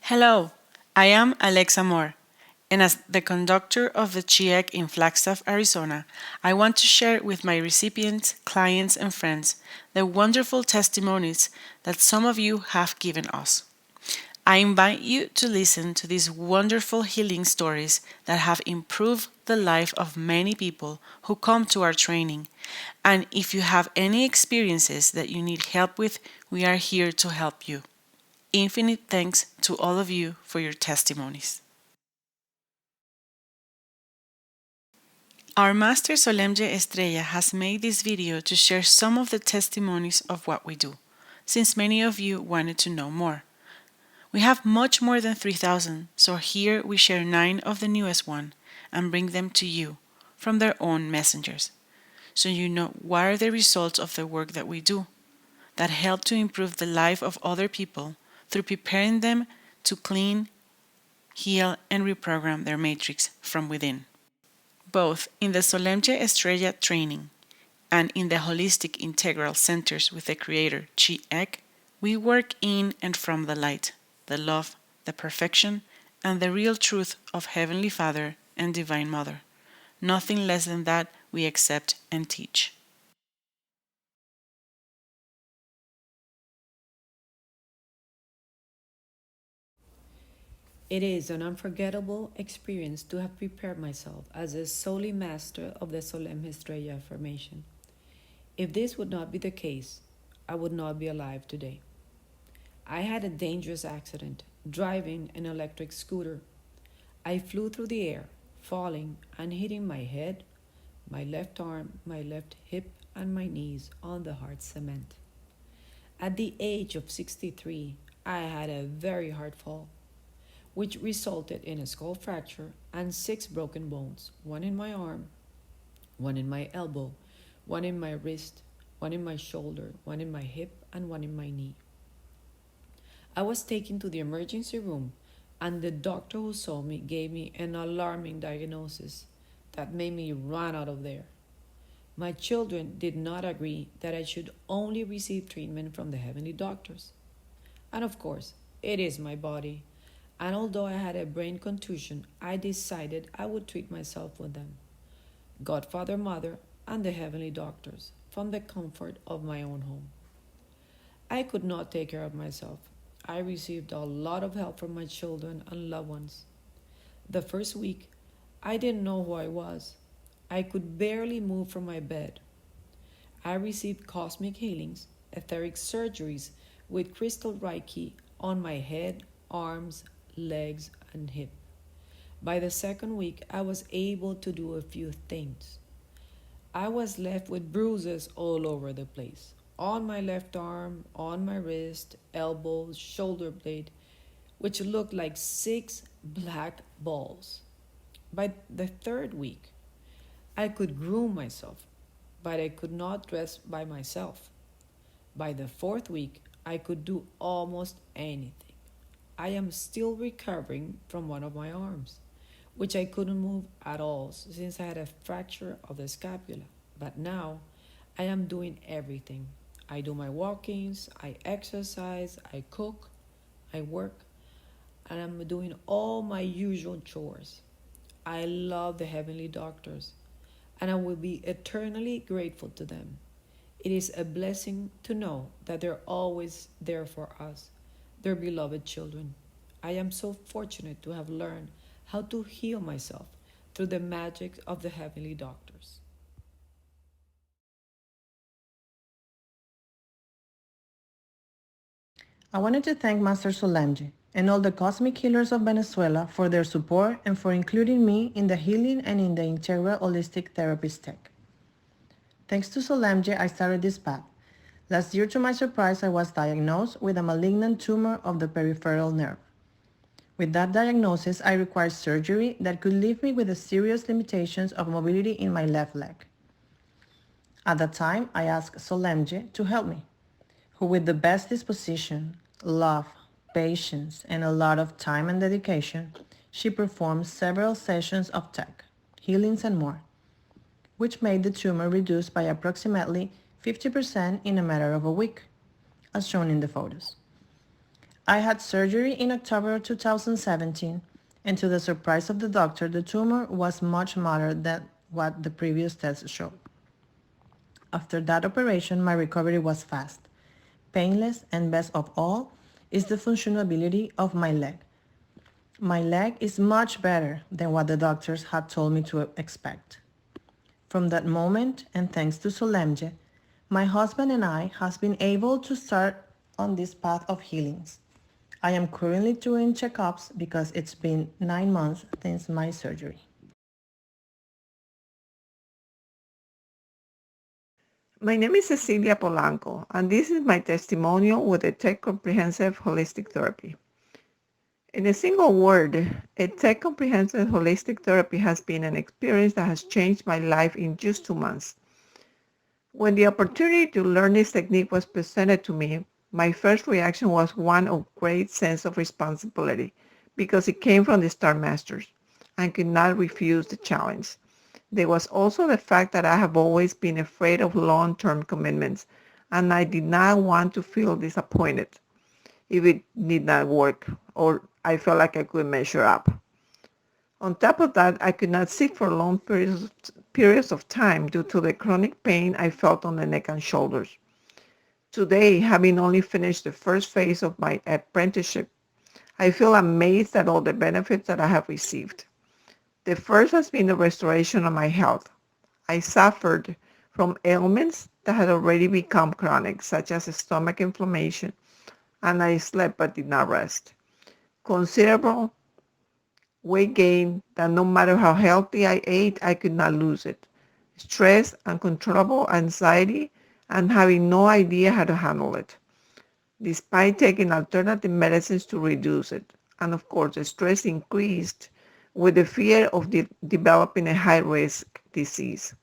Hello, I am Alexa Moore, and as the conductor of the CHIEC in Flagstaff, Arizona, I want to share with my recipients, clients, and friends the wonderful testimonies that some of you have given us. I invite you to listen to these wonderful healing stories that have improved the life of many people who come to our training. And if you have any experiences that you need help with, we are here to help you. Infinite thanks to all of you for your testimonies. Our Master Zolemgeh Estrella has made this video to share some of the testimonies of what we do, since many of you wanted to know more. We have much more than 3,000, so here we share 9 of the newest one and bring them to you from their own messengers, so you know what are the results of the work that we do, that help to improve the life of other people through preparing them to clean, heal, and reprogram their matrix from within. Both in the Zolemgeh Estrella Training and in the Holistic Integral Centers with the Creator CHIEC, we work in and from the light, the love, the perfection, and the real truth of Heavenly Father and Divine Mother. Nothing less than that we accept and teach. It is an unforgettable experience to have prepared myself as a solely master of the Zolemgeh Estrella affirmation. If this would not be the case, I would not be alive today. I had a dangerous accident driving an electric scooter. I flew through the air, falling and hitting my head, my left arm, my left hip, and my knees on the hard cement. At the age of 63, I had a very hard fall, which resulted in a skull fracture and 6 broken bones, one in my arm, one in my elbow, one in my wrist, one in my shoulder, one in my hip, and one in my knee. I was taken to the emergency room, and the doctor who saw me gave me an alarming diagnosis that made me run out of there. My children did not agree that I should only receive treatment from the heavenly doctors. And of course, it is my body. And although I had a brain contusion, I decided I would treat myself with them, Godfather, Mother, and the heavenly doctors, from the comfort of my own home. I could not take care of myself. I received a lot of help from my children and loved ones. The first week, I didn't know who I was. I could barely move from my bed. I received cosmic healings, etheric surgeries with crystal Reiki on my head, arms, legs, and hip. By the second week, I was able to do a few things. I was left with bruises all over the place, on my left arm, on my wrist, elbows, shoulder blade, which looked like 6 black balls. By the third week, I could groom myself, but I could not dress by myself. By the fourth week, I could do almost anything. I am still recovering from one of my arms, which I couldn't move at all since I had a fracture of the scapula. But now I am doing everything. I do my walkings, I exercise, I cook, I work, and I'm doing all my usual chores. I love the heavenly doctors, and I will be eternally grateful to them. It is a blessing to know that they're always there for us, their beloved children. I am so fortunate to have learned how to heal myself through the magic of the heavenly doctors. I wanted to thank Master Zolemgeh and all the cosmic healers of Venezuela for their support and for including me in the healing and in the integral holistic therapist tech. Thanks to Zolemgeh, I started this path. Last year, to my surprise, I was diagnosed with a malignant tumor of the peripheral nerve. With that diagnosis, I required surgery that could leave me with the serious limitations of mobility in my left leg. At that time, I asked Zolemgeh to help me, who with the best disposition, love, patience, and a lot of time and dedication, she performed several sessions of tech, healings, and more, which made the tumor reduce by approximately 50% in a matter of a week, as shown in the photos. I had surgery in October 2017, and to the surprise of the doctor, the tumor was much smaller than what the previous tests showed. After that operation, my recovery was fast, painless, and best of all is the functionality of my leg. My leg is much better than what the doctors had told me to expect. From that moment, and thanks to Zolemgeh, my husband and I has been able to start on this path of healings. I am currently doing checkups because it's been 9 months since my surgery. My name is Cecilia Polanco, and this is my testimonial with a Tech Comprehensive Holistic Therapy. In a single word, a Tech Comprehensive Holistic Therapy has been an experience that has changed my life in just 2 months. When the opportunity to learn this technique was presented to me, my first reaction was one of great sense of responsibility because it came from the Star Masters and could not refuse the challenge. There was also the fact that I have always been afraid of long-term commitments, and I did not want to feel disappointed if it did not work or I felt like I couldn't measure up. On top of that, I could not sit for long periods of time due to the chronic pain I felt on the neck and shoulders. Today, having only finished the first phase of my apprenticeship, I feel amazed at all the benefits that I have received. The first has been the restoration of my health. I suffered from ailments that had already become chronic, such as stomach inflammation, and I slept but did not rest. Considerable weight gain that no matter how healthy I ate, I could not lose it. Stress, uncontrollable anxiety, and having no idea how to handle it, despite taking alternative medicines to reduce it. And of course, the stress increased with the fear of developing a high-risk disease.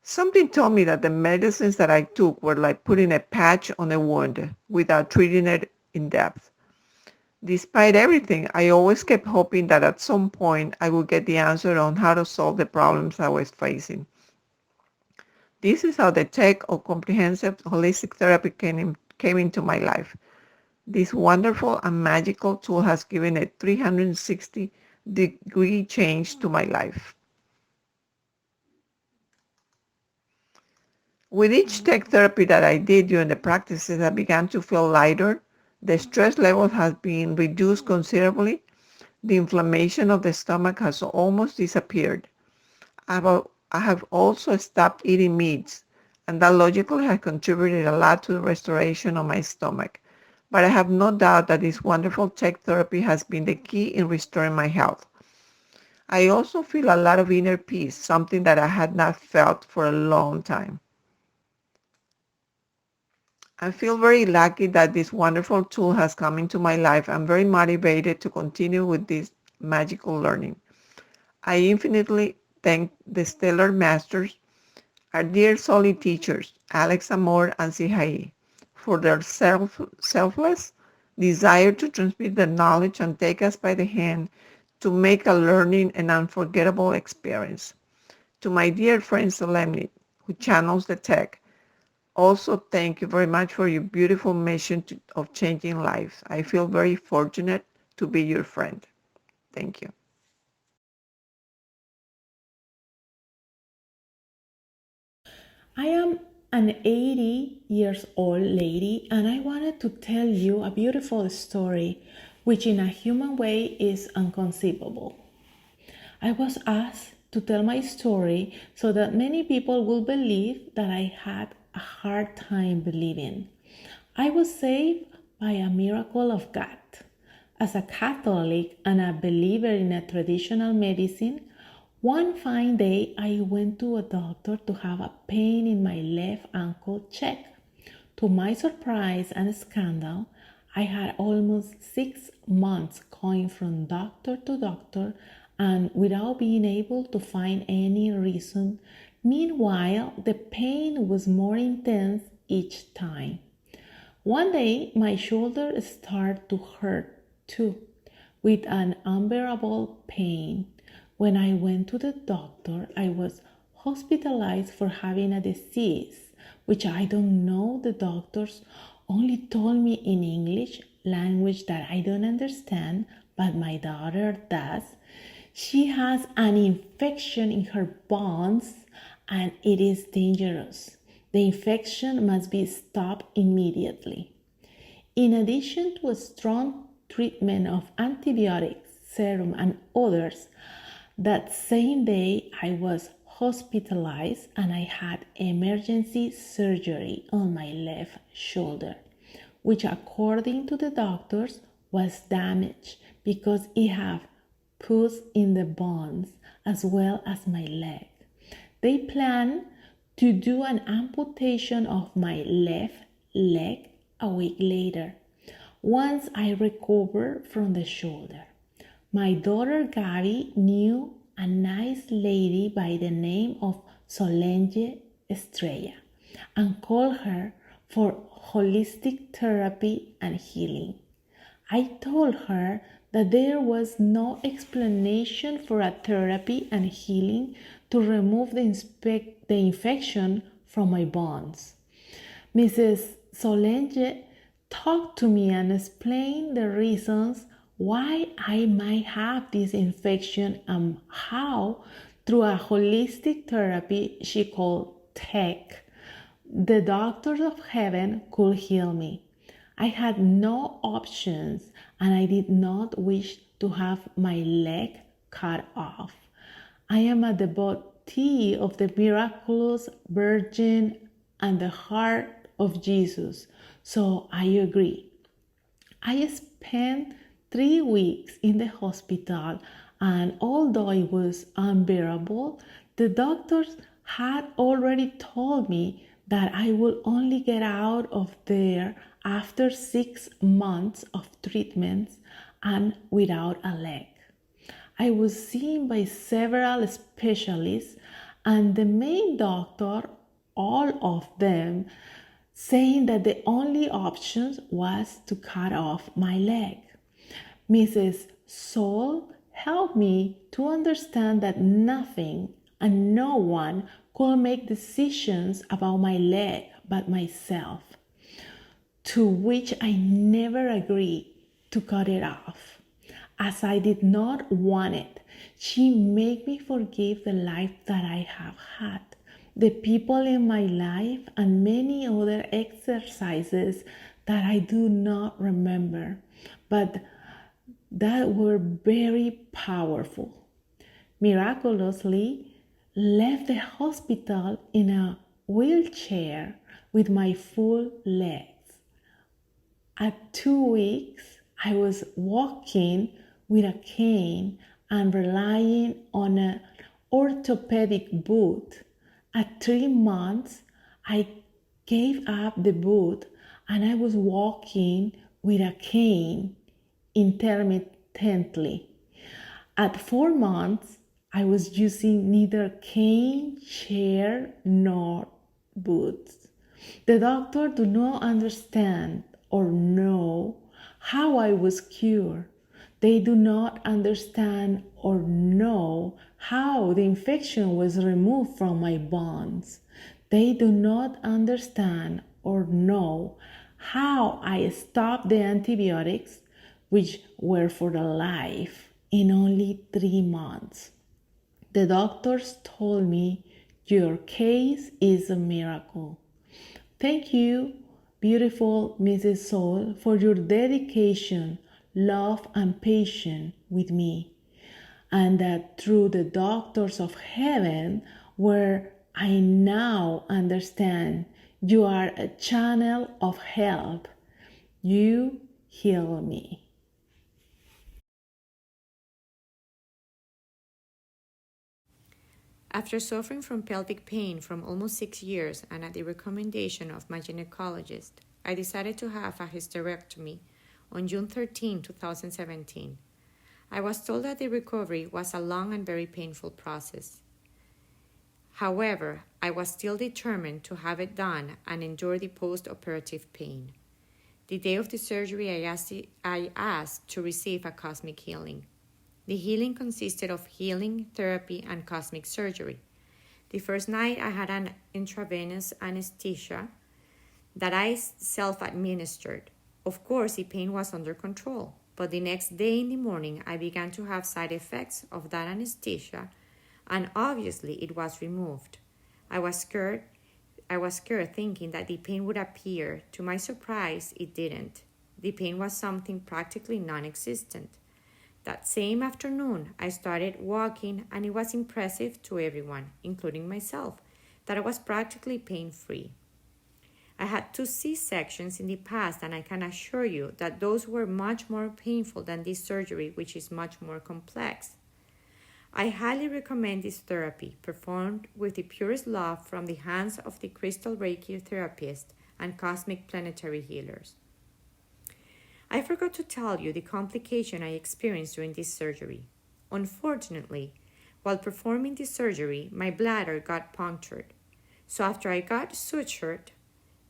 Something told me that the medicines that I took were like putting a patch on a wound without treating it in depth. Despite everything, I always kept hoping that at some point I would get the answer on how to solve the problems I was facing. This is how the tech of comprehensive holistic therapy came into my life. This wonderful and magical tool has given a 360-degree change to my life. With each tech therapy that I did during the practices, I began to feel lighter. The stress level has been reduced considerably. The inflammation of the stomach has almost disappeared. I have also stopped eating meats, and that logically has contributed a lot to the restoration of my stomach. But I have no doubt that this wonderful tech therapy has been the key in restoring my health. I also feel a lot of inner peace, something that I had not felt for a long time. I feel very lucky that this wonderful tool has come into my life. I'm very motivated to continue with this magical learning. I infinitely thank the stellar masters, our dear solid teachers, Alex Amor and Sihai, for their selfless desire to transmit their knowledge and take us by the hand to make a learning an unforgettable experience. To my dear friend Zolemgeh, who channels the tech, also, thank you very much for your beautiful mission of changing lives. I feel very fortunate to be your friend. Thank you. I am an 80 years old lady and I wanted to tell you a beautiful story which in a human way is inconceivable. I was asked to tell my story so that many people will believe that I had a hard time believing. I was saved by a miracle of God. As a Catholic and a believer in a traditional medicine, one fine day I went to a doctor to have a pain in my left ankle checked. To my surprise and scandal, I had almost 6 months going from doctor to doctor and without being able to find any reason. Meanwhile, the pain was more intense each time. One day, my shoulder started to hurt too, with an unbearable pain. When I went to the doctor, I was hospitalized for having a disease, which I don't know. The doctors only told me in English language that I don't understand, but my daughter does. She has an infection in her bones and it is dangerous. The infection must be stopped immediately. In addition to a strong treatment of antibiotics, serum, and others, that same day I was hospitalized and I had emergency surgery on my left shoulder, which according to the doctors was damaged because it had pus in the bones as well as my leg. They plan to do an amputation of my left leg a week later, once I recover from the shoulder. My daughter Gabby knew a nice lady by the name of Zolemgeh Estrella and called her for holistic therapy and healing. I told her that there was no explanation for a therapy and healing to remove the infection from my bones. Mrs. Zolemgeh talked to me and explained the reasons why I might have this infection and how, through a holistic therapy she called TEC, the doctors of heaven could heal me. I had no options and I did not wish to have my leg cut off. I am a devotee of the miraculous Virgin and the heart of Jesus, so I agree. I spent 3 weeks in the hospital, and although it was unbearable, the doctors had already told me that I would only get out of there after 6 months of treatments and without a leg. I was seen by several specialists, and the main doctor, all of them, saying that the only option was to cut off my leg. Mrs. Soul helped me to understand that nothing and no one could make decisions about my leg but myself, to which I never agreed to cut it off. As I did not want it, she made me forgive the life that I have had, the people in my life, and many other exercises that I do not remember, but that were very powerful. Miraculously, left the hospital in a wheelchair with my full legs. At 2 weeks, I was walking with a cane and relying on an orthopedic boot. At 3 months, I gave up the boot and I was walking with a cane intermittently. At 4 months, I was using neither cane, chair, nor boots. The doctor do not understand or know how I was cured. They do not understand or know how the infection was removed from my bones. They do not understand or know how I stopped the antibiotics, which were for the life, in only 3 months. The doctors told me, your case is a miracle. Thank you, beautiful Mrs. Soul, for your dedication, love, and patience with me. And that through the doctors of heaven, where I now understand you are a channel of help, you heal me. After suffering from pelvic pain from almost 6 years and at the recommendation of my gynecologist, I decided to have a hysterectomy on June 13, 2017. I was told that the recovery was a long and very painful process. However, I was still determined to have it done and endure the post-operative pain. The day of the surgery, I asked to receive a cosmic healing. The healing consisted of healing, therapy, and cosmic surgery. The first night, I had an intravenous anesthesia that I self-administered. Of course, the pain was under control, but the next day in the morning I began to have side effects of that anesthesia, and obviously it was removed. I was scared thinking that the pain would appear. To my surprise, it didn't. The pain was something practically non-existent. That same afternoon, I started walking, and it was impressive to everyone, including myself, that I was practically pain-free. I had 2 C-sections in the past, and I can assure you that those were much more painful than this surgery, which is much more complex. I highly recommend this therapy, performed with the purest love from the hands of the crystal Reiki therapist and cosmic planetary healers. I forgot to tell you the complication I experienced during this surgery. Unfortunately, while performing the surgery, my bladder got punctured. So after I got sutured,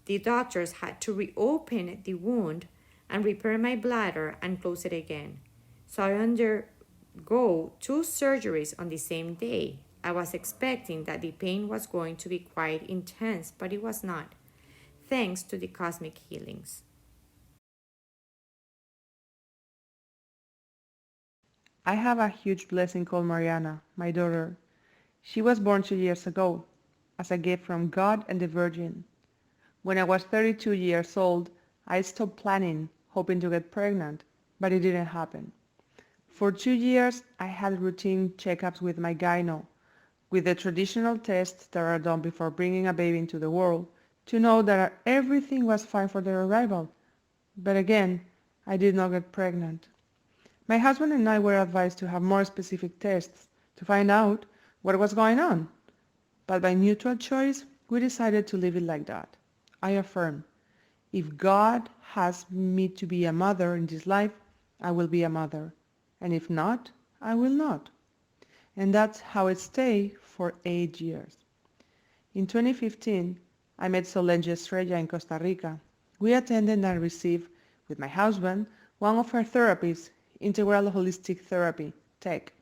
the doctors had to reopen the wound and repair my bladder and close it again. So I undergo 2 surgeries on the same day. I was expecting that the pain was going to be quite intense, but it was not, thanks to the cosmic healings. I have a huge blessing called Mariana, my daughter. She was born 2 years ago as a gift from God and the Virgin. When I was 32 years old, I stopped planning, hoping to get pregnant, but it didn't happen. For 2 years, I had routine checkups with my gyno, with the traditional tests that are done before bringing a baby into the world, to know that everything was fine for their arrival. But again, I did not get pregnant. My husband and I were advised to have more specific tests to find out what was going on. But by mutual choice, we decided to leave it like that. I affirm, if God has me to be a mother in this life, I will be a mother. And if not, I will not. And that's how it stayed for 8 years. In 2015, I met Zolemgeh Estrella in Costa Rica. We attended and received, with my husband, one of her therapies, Integral Holistic Therapy, TEC.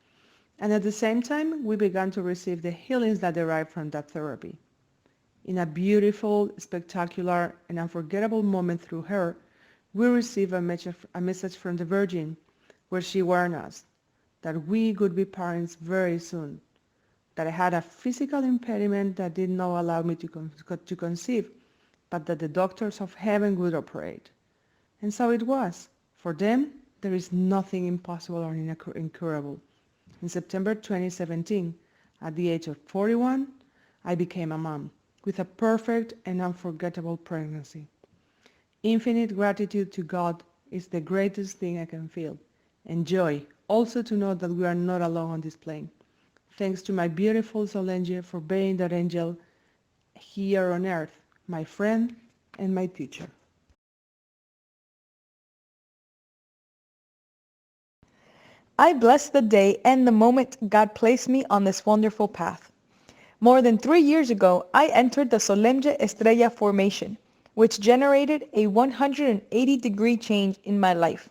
And at the same time, we began to receive the healings that derive from that therapy. In a beautiful, spectacular, and unforgettable moment through her, we received a message from the Virgin, where she warned us that we would be parents very soon, that I had a physical impediment that did not allow me to conceive, but that the doctors of heaven would operate. And so it was. For them, there is nothing impossible or incurable. In September 2017, at the age of 41, I became a mom with a perfect and unforgettable pregnancy. Infinite gratitude to God is the greatest thing I can feel, and joy also to know that we are not alone on this plane. Thanks to my beautiful Zolemgeh for being that angel here on earth, my friend and my teacher. I bless the day and the moment God placed me on this wonderful path. More than 3 years ago, I entered the Zolemgeh Estrella formation, which generated a 180-degree change in my life.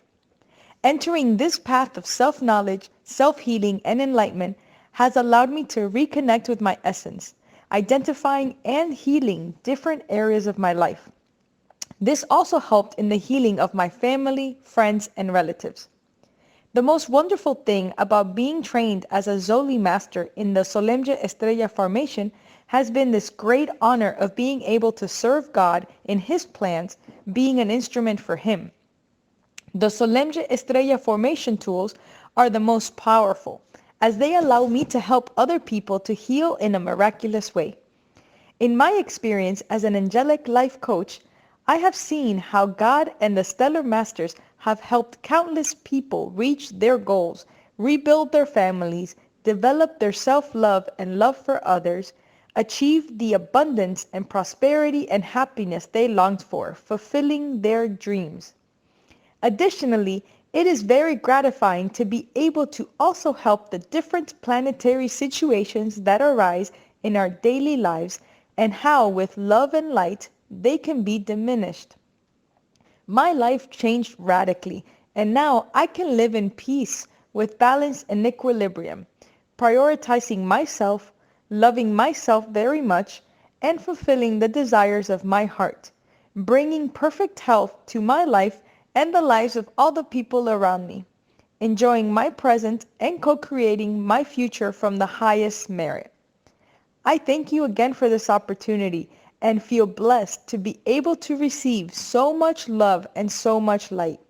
Entering this path of self-knowledge, self-healing, and enlightenment has allowed me to reconnect with my essence, identifying and healing different areas of my life. This also helped in the healing of my family, friends, and relatives. The most wonderful thing about being trained as a Zoli Master in the Zolemgeh Estrella formation has been this great honor of being able to serve God in His plans, being an instrument for Him. The Zolemgeh Estrella formation tools are the most powerful, as they allow me to help other people to heal in a miraculous way. In my experience as an angelic life coach, I have seen how God and the Stellar Masters have helped countless people reach their goals, rebuild their families, develop their self-love and love for others, achieve the abundance and prosperity and happiness they longed for, fulfilling their dreams. Additionally, it is very gratifying to be able to also help the different planetary situations that arise in our daily lives and how with love and light they can be diminished. My life changed radically, and now I can live in peace with balance and equilibrium, prioritizing myself, loving myself very much, and fulfilling the desires of my heart, bringing perfect health to my life and the lives of all the people around me, enjoying my present and co-creating my future from the highest merit. I thank you again for this opportunity and feel blessed to be able to receive so much love and so much light.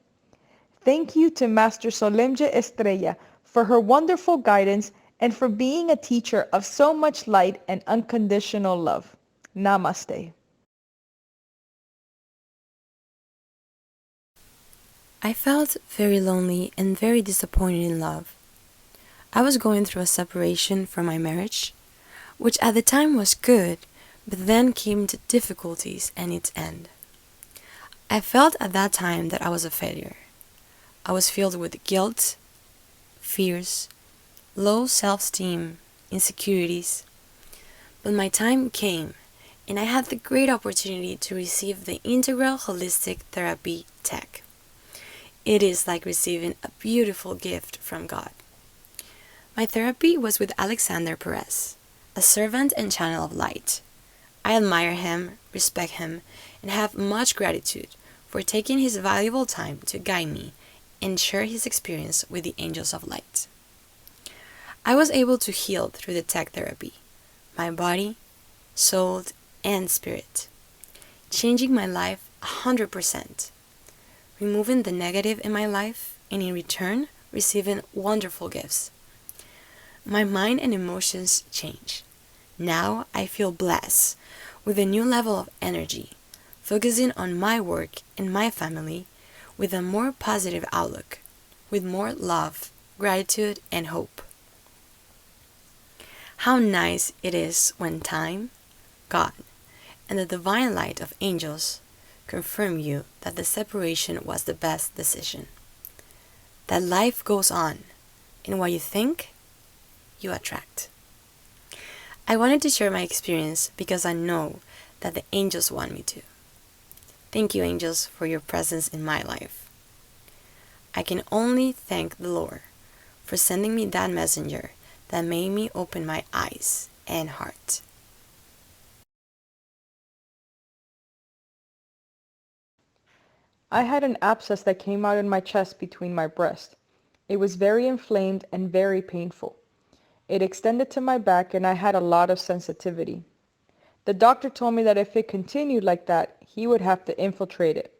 Thank you to Master Zolemgeh Estrella for her wonderful guidance and for being a teacher of so much light and unconditional love. Namaste. I felt very lonely and very disappointed in love. I was going through a separation from my marriage, which at the time was good, but then came to difficulties and its end. I felt at that time that I was a failure. I was filled with guilt, fears, low self-esteem, insecurities. But my time came, and I had the great opportunity to receive the Integral Holistic Therapy TEC. It is like receiving a beautiful gift from God. My therapy was with Alexander Perez, a servant and channel of light. I admire him, respect him, and have much gratitude for taking his valuable time to guide me and share his experience with the angels of light. I was able to heal through the TEC therapy, my body, soul, and spirit, changing my life 100%, removing the negative in my life, and in return, receiving wonderful gifts. My mind and emotions change. Now I feel blessed with a new level of energy, focusing on my work and my family with a more positive outlook, with more love, gratitude, and hope. How nice it is when time, God, and the divine light of angels confirm you that the separation was the best decision. That life goes on, and what you think, you attract. I wanted to share my experience because I know that the angels want me to. Thank you, angels, for your presence in my life. I can only thank the Lord for sending me that messenger that made me open my eyes and heart. I had an abscess that came out in my chest between my breasts. It was very inflamed and very painful. It extended to my back and I had a lot of sensitivity. The doctor told me that if it continued like that, he would have to infiltrate it.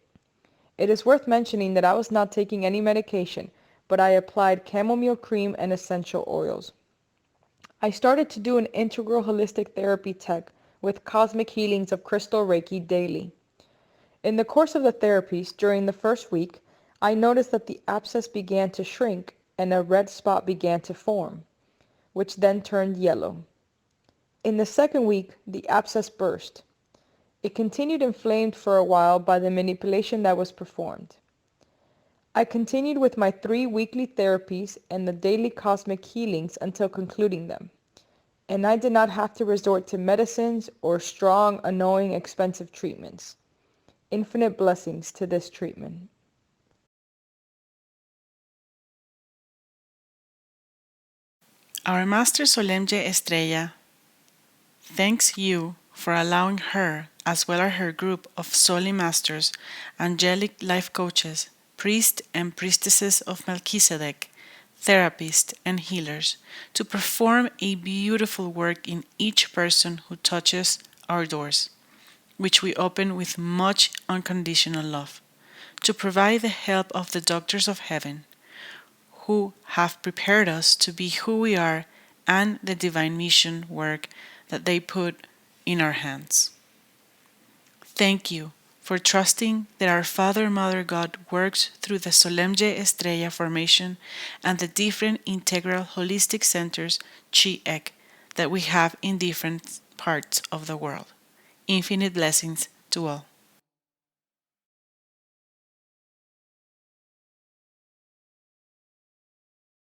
It is worth mentioning that I was not taking any medication, but I applied chamomile cream and essential oils. I started to do an integral holistic therapy TEC with cosmic healings of crystal Reiki daily. In the course of the therapies, during the first week, I noticed that the abscess began to shrink and a red spot began to form, which then turned yellow. In the second week, the abscess burst. It continued inflamed for a while by the manipulation that was performed. I continued with my 3 weekly therapies and the daily cosmic healings until concluding them, and I did not have to resort to medicines or strong, annoying, expensive treatments. Infinite blessings to this treatment. Our Master Zolemgeh Estrella thanks you for allowing her, as well as her group of Soli Masters, angelic life coaches, priests and priestesses of Melchizedek, therapists and healers, to perform a beautiful work in each person who touches our doors, which we open with much unconditional love, to provide the help of the doctors of heaven, who have prepared us to be who we are, and the divine mission work that they put in our hands. Thank you for trusting that our Father and Mother God works through the Zolemgeh Estrella formation and the different integral holistic centers CHIEC that we have in different parts of the world. Infinite blessings to all.